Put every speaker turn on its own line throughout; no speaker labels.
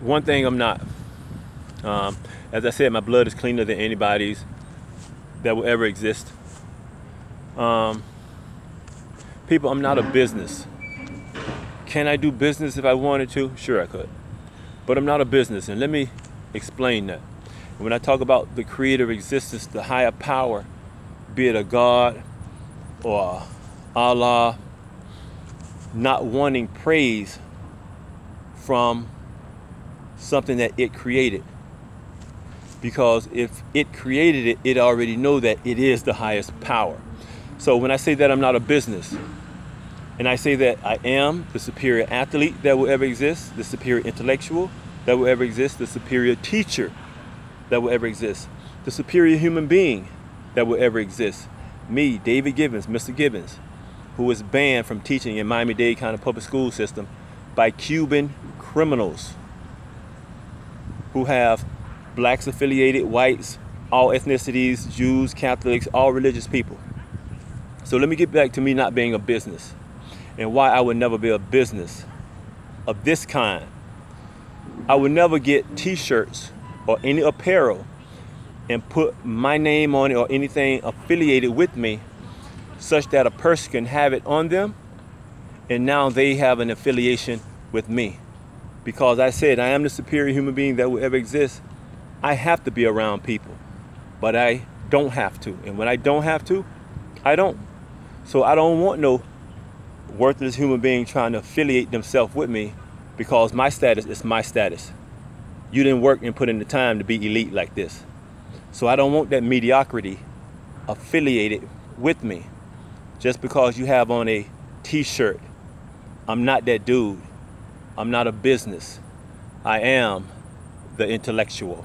one thing I'm not. As I said, my blood is cleaner than anybody's that will ever exist. People, I'm not a business. Can I do business if I wanted to? Sure I could. But I'm not a business, and let me explain that. When I talk about the creator existence, the higher power, be it a God or Allah, not wanting praise from something that it created. Because if it created it, it already know that it is the highest power. So when I say that I'm not a business, and I say that I am the superior athlete that will ever exist, the superior intellectual that will ever exist, the superior teacher that will ever exist, the superior human being that will ever exist. Me, David Givins, Mr. Givins, who was banned from teaching in Miami-Dade County Public School system by Cuban criminals who have blacks affiliated, whites, all ethnicities, Jews, Catholics, all religious people. So let me get back to me not being a business and why I would never be a business of this kind. I would never get t-shirts or any apparel and put my name on it or anything affiliated with me such that a person can have it on them and now they have an affiliation with me. Because I said I am the superior human being that will ever exist. I have to be around people, but I don't have to. And when I don't have to, I don't. So I don't want no worthless human being trying to affiliate themselves with me because my status is my status. You didn't work and put in the time to be elite like this. So I don't want that mediocrity affiliated with me. Just because you have on a t-shirt, I'm not that dude. I'm not a business. I am the intellectual.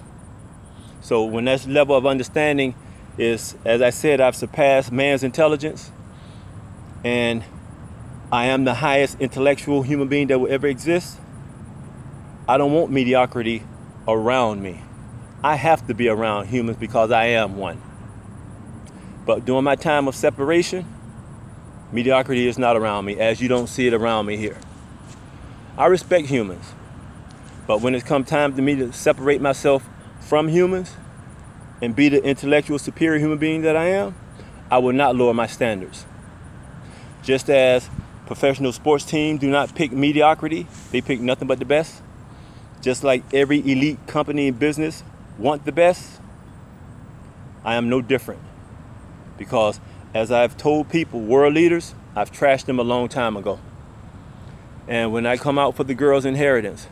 So when that level of understanding is, as I said, I've surpassed man's intelligence and I am the highest intellectual human being that will ever exist, I don't want mediocrity around me. I have to be around humans because I am one. But during my time of separation, mediocrity is not around me, as you don't see it around me here. I respect humans, but when it comes time to me to separate myself from humans and be the intellectual superior human being that I am, I will not lower my standards. Just as professional sports teams do not pick mediocrity, they pick nothing but the best. Just like every elite company and business want the best, I am no different. Because as I've told people, world leaders, I've trashed them a long time ago. And when I come out for the girls' inheritance,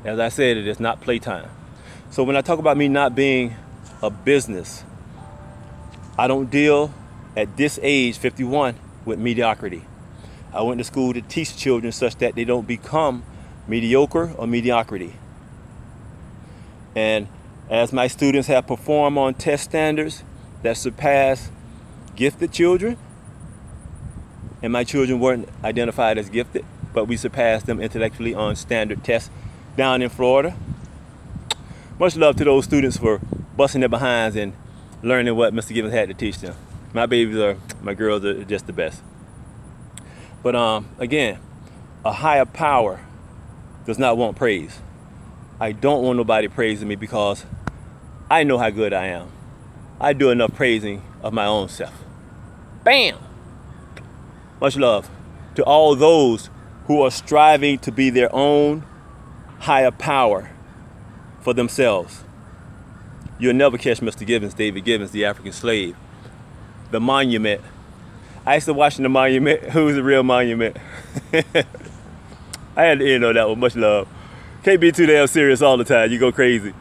as I said, it is not playtime. So when I talk about me not being a business, I don't deal at this age, 51, with mediocrity. I went to school to teach children such that they don't become mediocre or mediocrity. And as my students have performed on test standards that surpass gifted children, and my children weren't identified as gifted, but we surpassed them intellectually on standard tests down in Florida. Much love to those students for busting their behinds and learning what Mr. Givins had to teach them. My girls are just the best. But again, a higher power does not want praise. I don't want nobody praising me because I know how good I am. I do enough praising of my own self. Bam! Much love to all those who are striving to be their own higher power for themselves. You'll never catch Mr. Givins, David Givins, the African slave. The monument. I used to watch the monument. Who's the real monument? I had to end on that one. Much love. Can't be too damn serious all the time. You go crazy.